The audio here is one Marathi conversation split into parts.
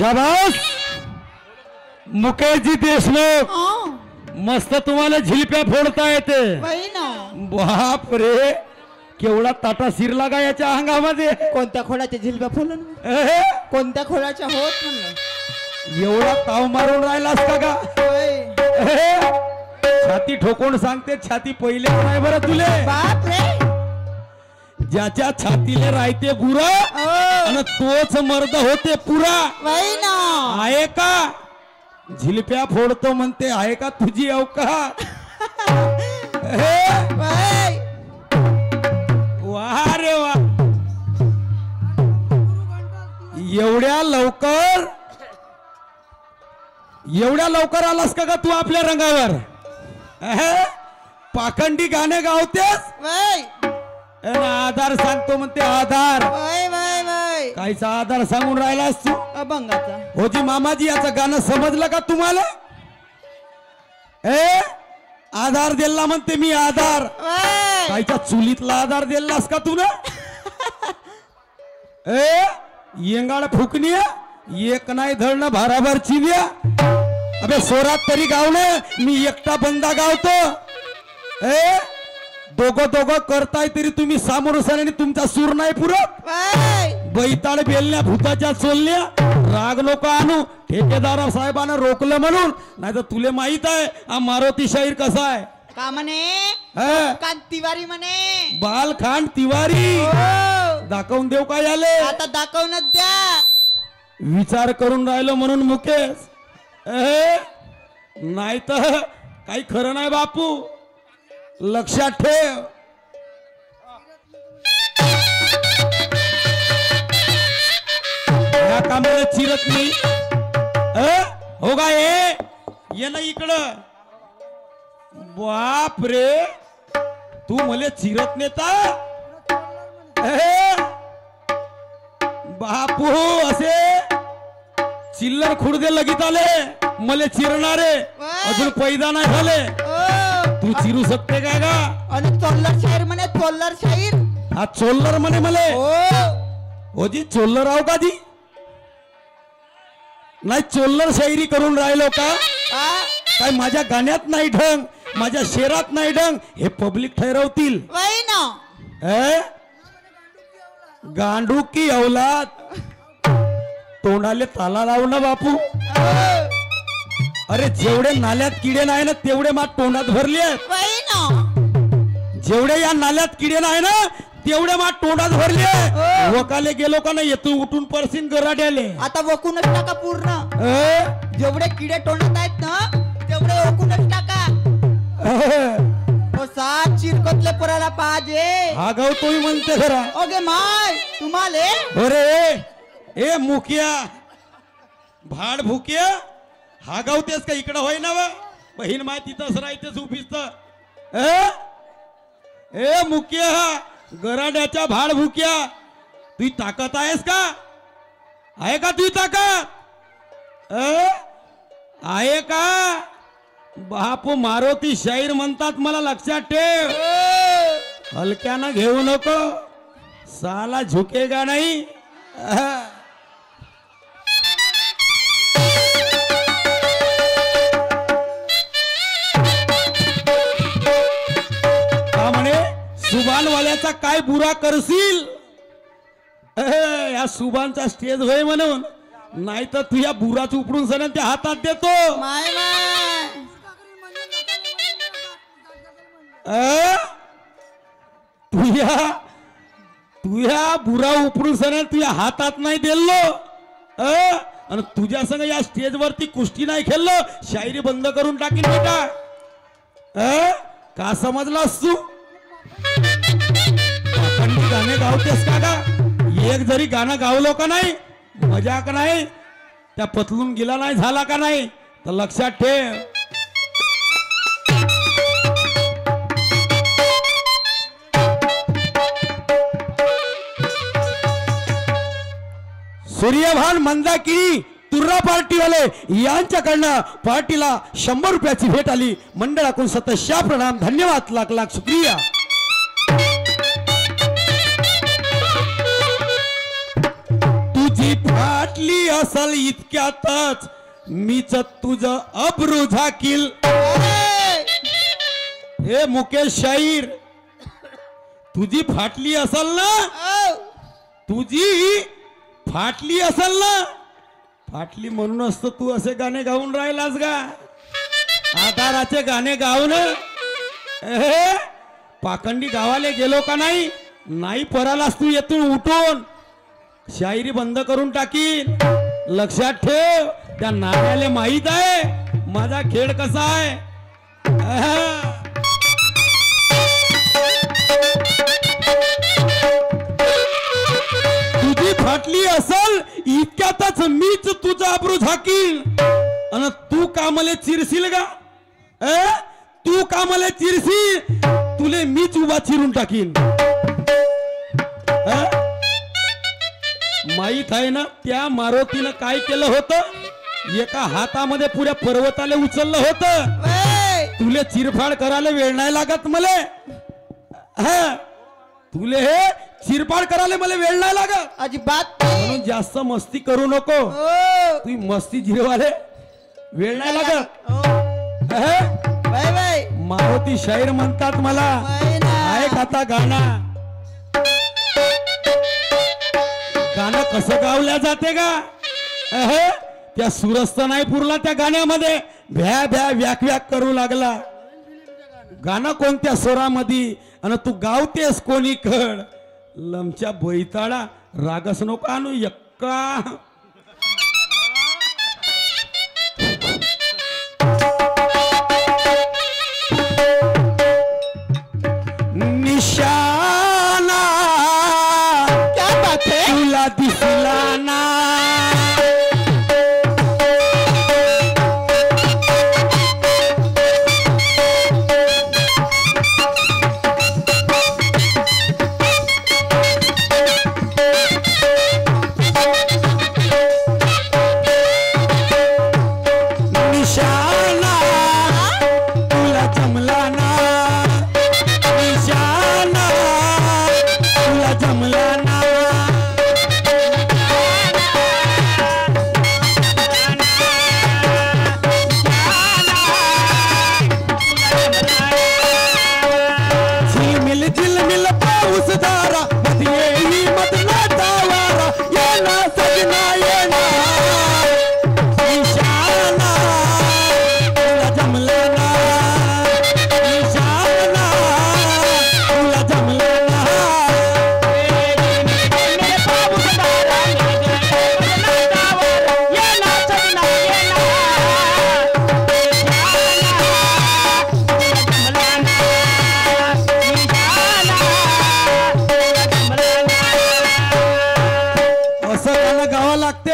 शाबास मुकेशजी देशमुख मस्त तुम्हाला झिलप्या फोडता येते बाप रे केवढा ताटा शिरला का याच्या अंगामध्ये कोणत्या खोडाच्या झिलप्या फोडून कोणत्या खोडाच्या होत म्हणलं एवढा ताव मारून राहिलास का छाती ठोकून सांगते छाती पहिले नाही बरं तुले बाप रे ज्याच्या छातीले राहते गुरा आणि तोच मर्द होते पुरा आहे का झिलप्या फोडतो म्हणते आहे का तुझी अवकात वा रे वा एवढ्या लवकर आलास का तू आपल्या रंगावर पाखंडी गाणे गावतेस आधार सांगतो म्हणते आधार काहीचा आधार सांगून राहिलास तू अभंगाचा होजी मामाजी याचं गाणं समजलं का तुम्हाला आधार दिला म्हणते मी आधार काहीच्या चुलीतला आधार दिलास का तू ना येंगाळ फुकणी एक नाही धरणं भाराभर चिन्या अबे सोरात तरी गावलं मी एकटा बंदा गावतो दोघं करताय तरी तुम्ही सामोर आणि तुमचा सूर नाही पुरत बैताळ बेलण्या भूताच्या चोलल्या राग नको आणू ठेकेदार साहेबांना रोकलं म्हणून नाही तर तुले माहित आहे हा मारुती शाहीर कसा आहे का म्हणे कान तिवारी म्हणे बालखान तिवारी दाखवून देऊ काय आले आता दाखवूनच द्या विचार करून राहिलो म्हणून मुकेश नाही तर काही खरं नाही बापू लक्षात ठेव या कामाला चिरत नाही हो गा ये ना इकडं बाप रे तू मले चिरत नेता बापू असे चिल्लर खुडदे लगीत आले मले चिरणारे अजून पैदा नाही झाले तू चिरू शकते का गा आणि चोल्लर शाहीर म्हणे चोल्लर शाहीर हा चोल्लर म्हणे मले हो जी चोल्लर आहो का जी नाही चोल्लर शायरी करून राहिलो का काय माझ्या गाण्यात नाही ढंग माझ्या शेरात नाही ढंग हे पब्लिक ठरवतील गांडू की औलाद तोंडाले ताला लावू ना बापू अरे जेवढे नाल्यात किडे नाही ना तेवढे मा तोंडात भरले जेवढे या नाल्यात किडे नाही ना तेवढे मा तोंडात भरले वकाले गेलो का नाही येतो उठून परसीन गराड्याले आता वकूनच टाका पूर्ण जेवढे किडे तोंडात आहेत ना तेवढे वकूनच टाका सात चिरकतले पोराला पाहिजे हा गाव तोही म्हणते खरा ओगे माय तुम्हाला अरे ए मुखिया भाड भुकिया हा गावतेस का इकडं होय ना बहीण माय तिथंच राहतेस उभीच ए मुखिया हा गराड्याच्या भाड भुकिया तुझी ताकद आहेस का आहे का तुझी ताकद आहे का बापू मारुती शाहीर म्हणतात मला लक्षात ठेव हलक्यानं घेऊ नको साला झुकेगा नाही का म्हणे सुभानवाल्याचा काय बुरा करशील या सुभानचा स्टेज होय म्हणून नाही तर तू या बुराच उपडून सण त्या हातात देतो तुया बुरा उपडून सण तुझ्या हातात नाही दिलो आणि तुझ्या संग या स्टेज वरती कुस्ती नाही खेळलो शायरी बंद करून टाकीन बेटा का समजलास तू गाणे गावतेस का गा एक जरी गाणं गावलो का नाही मजाक नाही त्या पतलून गेला नाही झाला का नाही तर लक्षात ठेव सूर्यभान मंदाकिनी तुर्रा पार्टीवाले यांच्याकडनं पार्टीला 100 रुपयाची भेट आली मंडळाकडून सतशा प्रणाम धन्यवाद लाख लाख शुक्रिया तुझी फाटली फाटली असल इतक्यातच मीच तुझं अब्रू झाकील. हे मुकेश शाहीर, तुझी फाटली असल ना, तुझी फाटली असल ना, फाटली म्हणूनच तर तू असे गाणे गाऊन राहिलास का? आधाराचे गाणे गाऊन पाखंडी गावाले गेलो का नाही, नाही परालास तू येथून उठून शायरी बंद करून टाकीन. लक्षात ठेव, त्या नाण्याले माहित आहे माझा खेळ कसा आहे. तुझी फाटली असल इतक्यातच मीच तुझा अब्रू झाकील. आणि तू का मले चिरशील का? तू का मले चिरशील? तुले मीच उभा चिरून टाकीन. माहित आहे ना त्या मारुतीनं काय केलं होतं? एका हातामध्ये पुऱ्या पर्वताला उचललं होतं. तुले चिरफाड करायला वेळ नाही लागत मले. तुले हे चिरफाड करायला मला वेळ नाही लागत अजिबात. म्हणून जास्त मस्ती करू नको. तू मस्ती जिरवाले वेळ नाही लागत. मारुती शाहीर म्हणतात मला. ऐक आता गाणं गाणं कसं गावल्या जाते का? त्या सुरस्त नाही पुरला त्या गाण्यामध्ये, भ्या भ्या व्याक व्याक करू लागला. गाणं कोणत्या स्वरामध्ये आणि तू गावतेस कोणी कड? लमच्या बैताळा रागस नको आणू एक्का. निशाना क्या बात है? तुला दिसला ना,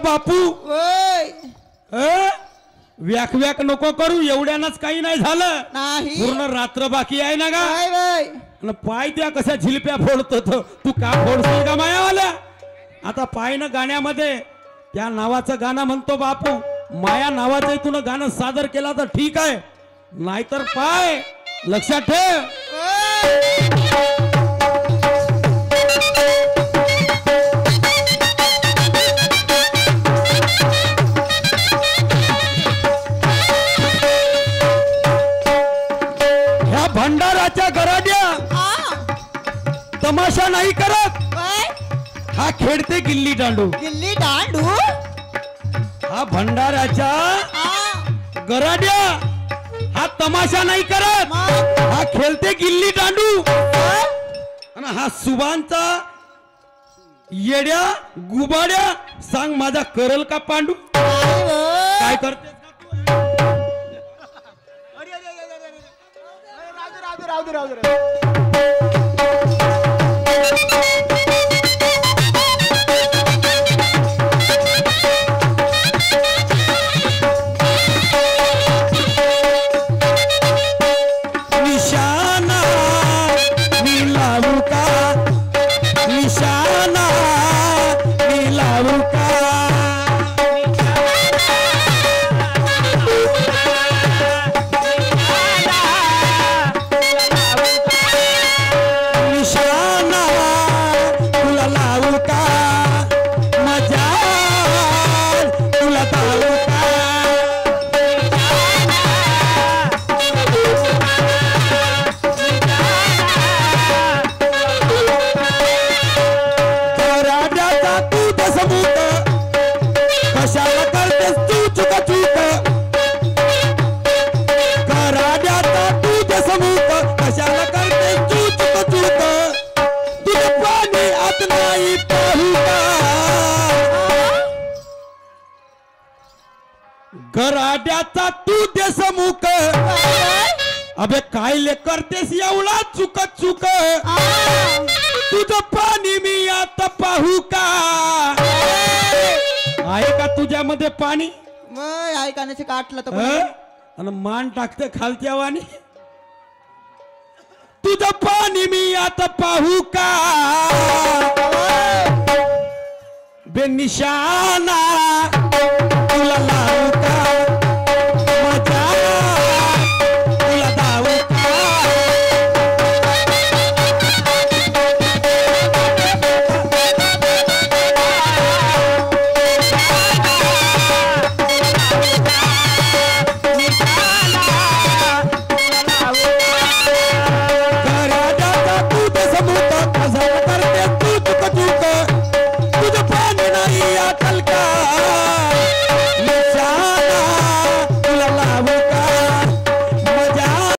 बापू व्याक व्याक नको करू. एवढ्यानच काही नाही झालं. पूर्ण रात्र बाकी आहे ना का? पाय त्या कशा झिलप्या फोडतो तू का फोडशील का मायावाल्या? आता पाय ना गाण्यामध्ये त्या नावाचं गाणं म्हणतो बापू. माया नावाचं तुला गाणं सादर केला तर ठीक आहे, नाहीतर पाय. लक्षात ठेव. भंडाराच्या गराड्या तमाशा नाही करत. हा खेळते गिल्ली दांडू. गिल्ली दांडू. हा भंडाराच्या गराड्या हा तमाशा नाही करत. हा खेळते गिल्ली दांडू. आणि हा सुबांचा येड्या गुबाड्या सांग माझा करल का पांडू? काय करते? निशाना मी लावू का? निशाना मी लावू का? करतेस मुक अबे काय ले करतेस एवढा चुकत चुक तुझं पाणी मी आता पाहू का आहे का तुझ्यामध्ये पाणी मग ऐकाण्याचे काटलं तर आणि मान टाकते खालच्या वाणी तुझं पाणी मी आता पाहू का बेनिशाना